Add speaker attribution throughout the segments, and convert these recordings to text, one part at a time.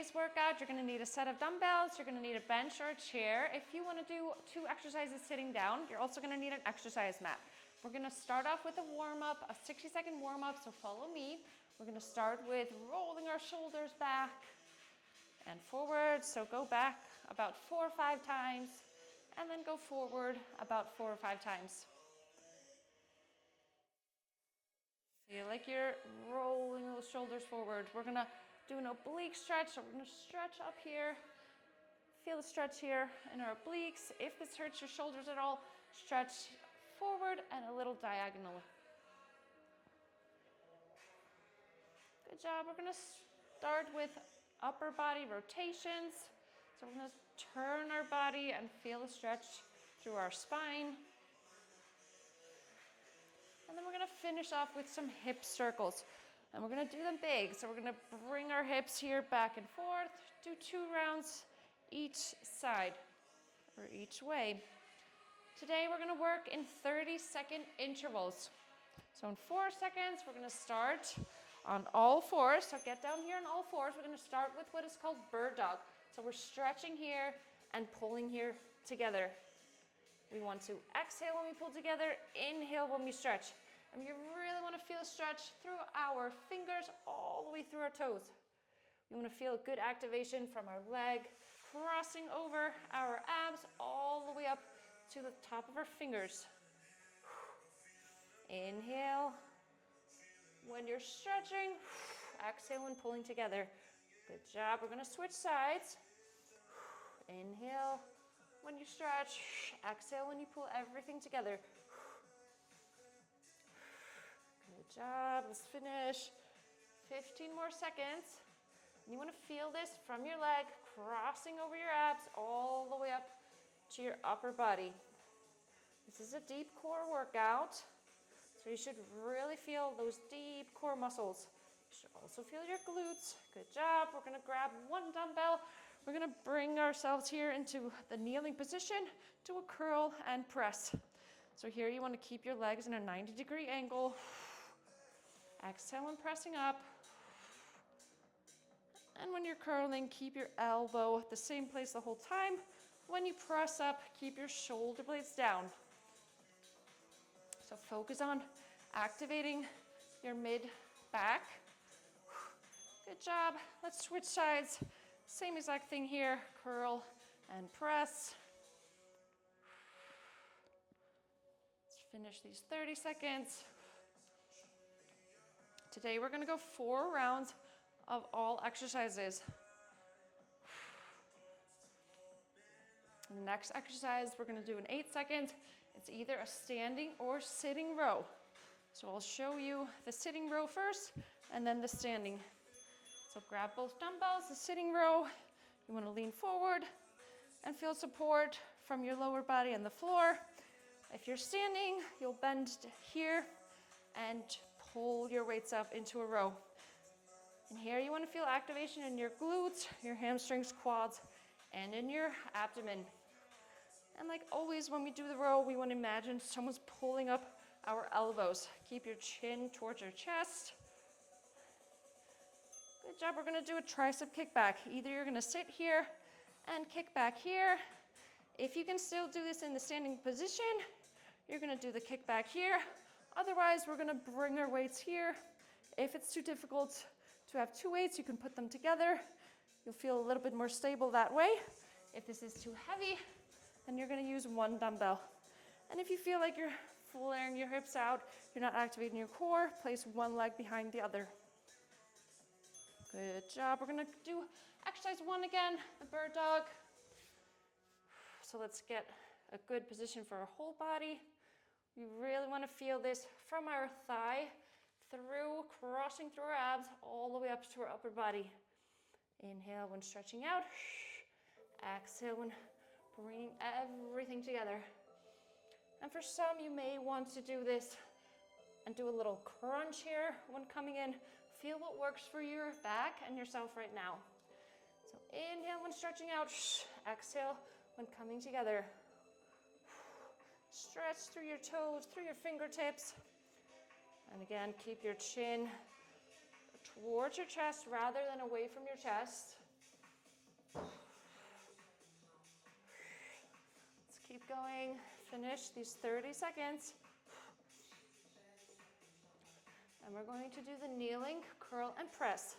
Speaker 1: today's workout, you're gonna need a set of dumbbells, you're gonna need a bench or a chair. If you wanna do 2 exercises sitting down, you're also gonna need an exercise mat. We're gonna start off with a warm-up, a 60-second warm-up, so follow me. We're gonna start with rolling our shoulders back and forward. So go back about 4 or 5 times, and then go forward about 4 or 5 times. Feel like you're rolling those shoulders forward. We're gonna do an oblique stretch, so we're gonna stretch up here. Feel the stretch here in our obliques. If this hurts your shoulders at all, stretch forward and a little diagonal. Good job. We're gonna start with upper body rotations. So we're gonna turn our body and feel the stretch through our spine. And then we're gonna finish off with some hip circles. And we're gonna do them big. So we're gonna bring our hips here back and forth, do 2 rounds each side or each way. Today we're gonna work in 30-second intervals. So in 4 seconds, we're gonna start on all fours. So get down here on all fours. We're gonna start with what is called bird dog. So we're stretching here and pulling here together. We want to exhale when we pull together, inhale when we stretch. And you really want to feel a stretch through our fingers all the way through our toes. We want to feel a good activation from our leg, crossing over our abs all the way up to the top of our fingers. Inhale. When you're stretching, exhale when pulling together. Good job. We're going to switch sides. Inhale. When you stretch, exhale when you pull everything together. Good job. Let's finish. 15 more seconds. And you want to feel this from your leg, crossing over your abs all the way up to your upper body. This is a deep core workout, so you should really feel those deep core muscles. You should also feel your glutes. Good job. We're going to grab 1 dumbbell. We're gonna bring ourselves here into the kneeling position to a curl and press. So here you wanna keep your legs in a 90-degree angle. Exhale when pressing up. And when you're curling, keep your elbow at the same place the whole time. When you press up, keep your shoulder blades down. So focus on activating your mid-back. Good job. Let's switch sides. Same exact thing here, curl and press. Let's finish these 30 seconds. Today we're gonna go 4 rounds of all exercises. The next exercise, we're gonna do in 8 seconds. It's either a standing or sitting row. So I'll show you the sitting row first and then the standing. So grab both dumbbells, the sitting row. You want to lean forward and feel support from your lower body and the floor. If you're standing, you'll bend here and pull your weights up into a row. And here you want to feel activation in your glutes, your hamstrings, quads, and in your abdomen. And like always, when we do the row, we want to imagine someone's pulling up our elbows. Keep your chin towards your chest. Good job. We're going to do a tricep kickback. Either you're going to sit here and kick back here. If you can still do this in the standing position, you're going to do the kickback here. Otherwise, we're going to bring our weights here. If it's too difficult to have 2 weights, you can put them together. You'll feel a little bit more stable that way. If this is too heavy, then you're going to use 1 dumbbell. And if you feel like you're flaring your hips out, you're not activating your core, place 1 leg behind the other. Good job. We're gonna do exercise 1 again, the bird dog. So let's get a good position for our whole body. We really wanna feel this from our thigh through, crossing through our abs, all the way up to our upper body. Inhale when stretching out. Exhale when bringing everything together. And for some, you may want to do this and do a little crunch here when coming in. Feel what works for your back and yourself right now. So inhale when stretching out. Exhale when coming together. Stretch through your toes, through your fingertips. And again, keep your chin towards your chest rather than away from your chest. going. Finish these 30 seconds. And we're going to do the kneeling, curl, and press.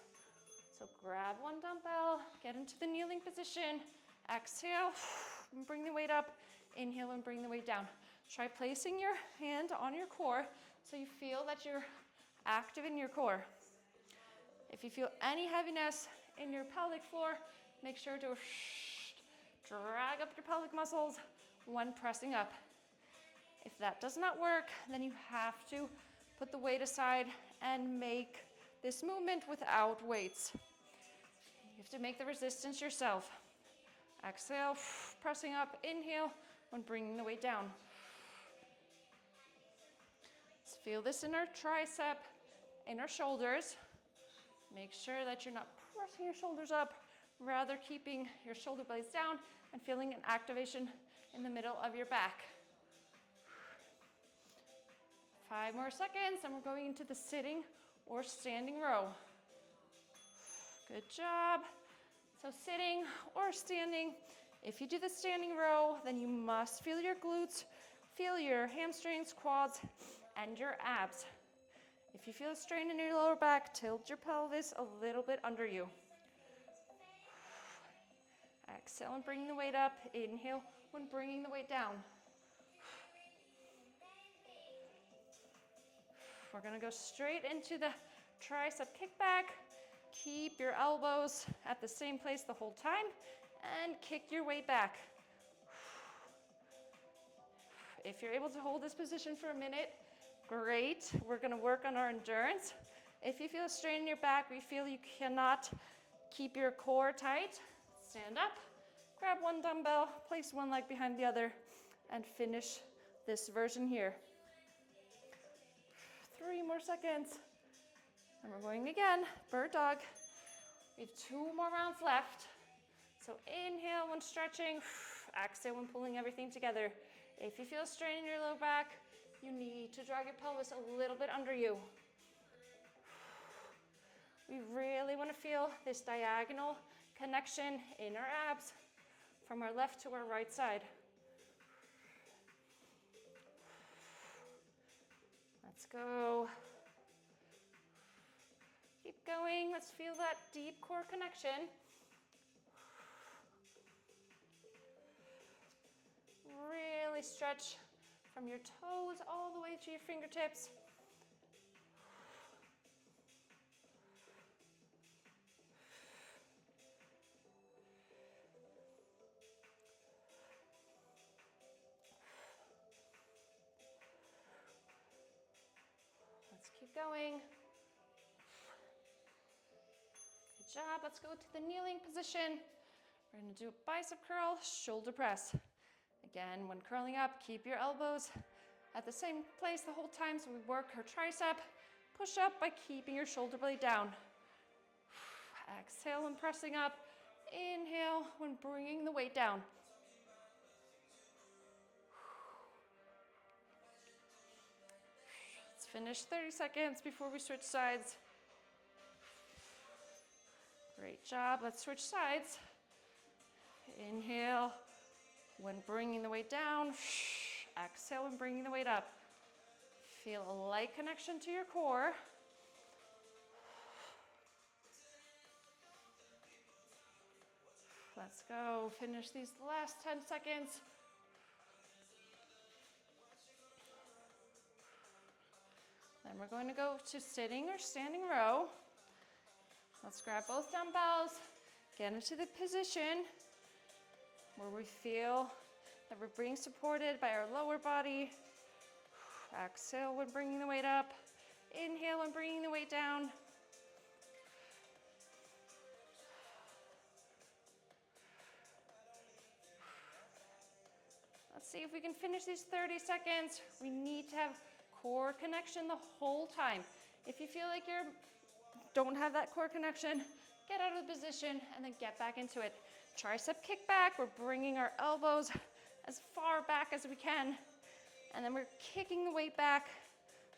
Speaker 1: So grab one dumbbell, get into the kneeling position. Exhale, and bring the weight up. Inhale and bring the weight down. Try placing your hand on your core so you feel that you're active in your core. If you feel any heaviness in your pelvic floor, make sure to drag up your pelvic muscles when pressing up. If that does not work, then you have to put the weight aside and make this movement without weights. You have to make the resistance yourself. Exhale, pressing up. Inhale when bringing the weight down. Let's feel this in our tricep, in our shoulders. Make sure that you're not pressing your shoulders up, rather keeping your shoulder blades down and feeling an activation in the middle of your back. 5 more seconds, and we're going into the sitting or standing row. Good job. So sitting or standing. If you do the standing row, then you must feel your glutes, feel your hamstrings, quads, and your abs. If you feel a strain in your lower back, tilt your pelvis a little bit under you. Exhale and bring the weight up. Inhale when bringing the weight down. We're going to go straight into the tricep kickback. Keep your elbows at the same place the whole time and kick your weight back. If you're able to hold this position for a minute, great. We're going to work on our endurance. If you feel a strain in your back, or you feel you cannot keep your core tight, stand up, grab one dumbbell, place one leg behind the other, and finish this version here. 3 more seconds. And we're going again, bird dog. We have 2 more rounds left. So inhale when stretching, exhale when pulling everything together. If you feel a strain in your low back, you need to drag your pelvis a little bit under you. We really want to feel this diagonal connection in our abs from our left to our right side. Let's go. Keep going. Let's feel that deep core connection. Really stretch from your toes all the way to your fingertips. Let's keep going. Good job. Let's go to the kneeling position. We're going to do a bicep curl, shoulder press. Again, when curling up, keep your elbows at the same place the whole time so we work our tricep. Push up by keeping your shoulder blade down. Exhale when pressing up. Inhale when bringing the weight down. Let's finish 30 seconds before we switch sides. Great job. Let's switch sides. Inhale when bringing the weight down. Exhale when bringing the weight up. Feel a light connection to your core. Let's go. Finish these last 10 seconds. Then we're going to go to sitting or standing row. Let's grab both dumbbells, get into the position where we feel that we're being supported by our lower body. Exhale when bringing the weight up. Inhale when bringing the weight down. Let's see if we can finish these 30 seconds. We need to have core connection the whole time. If you feel like you don't have that core connection, get out of the position and then get back into it. Tricep kickback. We're bringing our elbows as far back as we can. And then we're kicking the weight back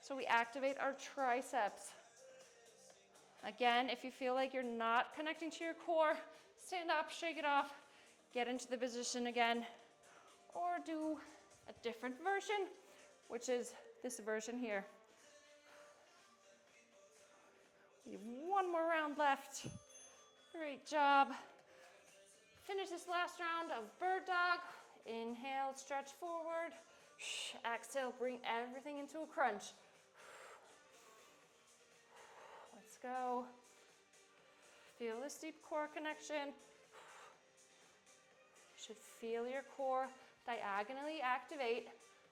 Speaker 1: so we activate our triceps. Again, if you feel like you're not connecting to your core, stand up, shake it off, get into the position again. or do a different version, which is this version here. We have one more round left. Great job. Finish this last round of bird dog. Inhale, stretch forward. Exhale, bring everything into a crunch. Let's go. Feel this deep core connection. You should feel your core diagonally activate.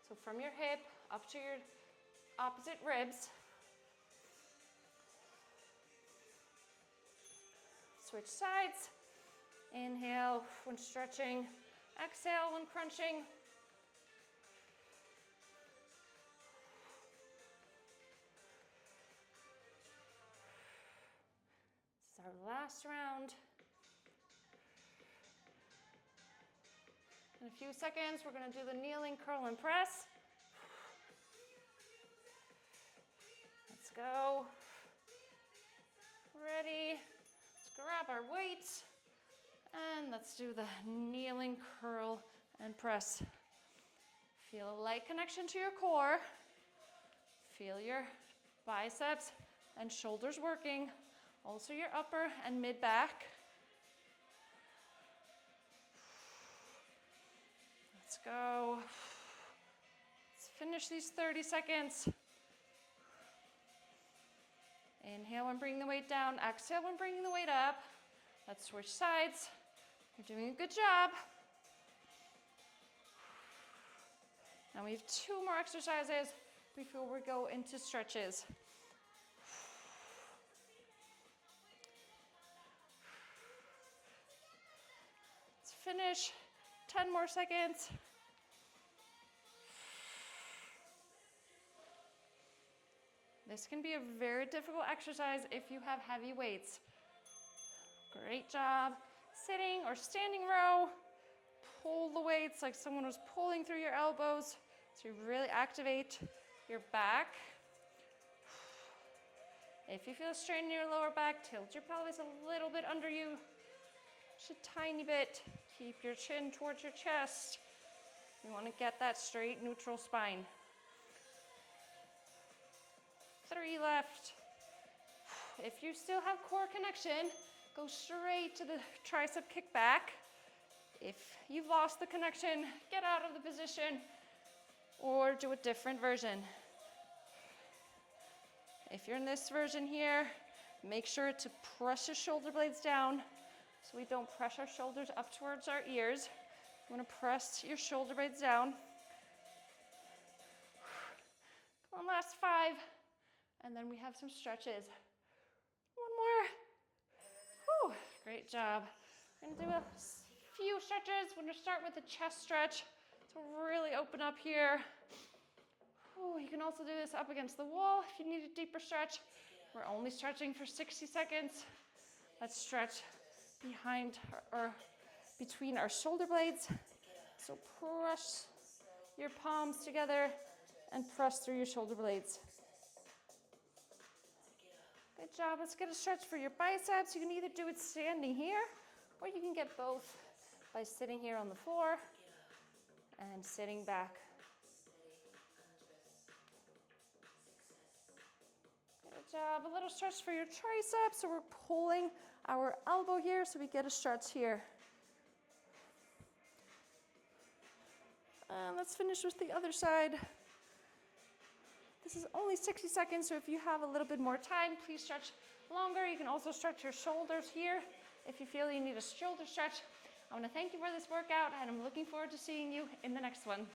Speaker 1: So from your hip up to your opposite ribs. Switch sides. Inhale when stretching. Exhale when crunching. This is our last round. In a few seconds, we're going to do the kneeling curl and press. Let's go. Ready. Let's grab our weights. And let's do the kneeling curl and press. Feel a light connection to your core. Feel your biceps and shoulders working. Also your upper and mid back. Let's go. Let's finish these 30 seconds. Inhale when bringing the weight down. Exhale when bringing the weight up. Let's switch sides. You're doing a good job. Now we have 2 more exercises before we go into stretches. Let's finish. 10 more seconds. This can be a very difficult exercise if you have heavy weights. Great job. Sitting or standing row. Pull the weights like someone was pulling through your elbows. So you really activate your back. If you feel a strain in your lower back, tilt your pelvis a little bit under you. Just a tiny bit. Keep your chin towards your chest. You want to get that straight, neutral spine. 3 left. If you still have core connection, go straight to the tricep kickback. If you've lost the connection, get out of the position or do a different version. If you're in this version here, make sure to press your shoulder blades down so we don't press our shoulders up towards our ears. You want to press your shoulder blades down. Come on, last 5. And then we have some stretches. One more. Whew, great job. We're going to do a few stretches. We're going to start with a chest stretch to really open up here. Ooh, you can also do this up against the wall if you need a deeper stretch. We're only stretching for 60 seconds. Let's stretch behind or between our shoulder blades. So press your palms together and press through your shoulder blades. Good job. Let's get a stretch for your biceps. You can either do it standing here or you can get both by sitting here on the floor and sitting back. Good job. A little stretch for your triceps. So we're pulling our elbow here so we get a stretch here. And let's finish with the other side. This is only 60 seconds, so if you have a little bit more time, please stretch longer. You can also stretch your shoulders here if you feel you need a shoulder stretch. I want to thank you for this workout, and I'm looking forward to seeing you in the next one.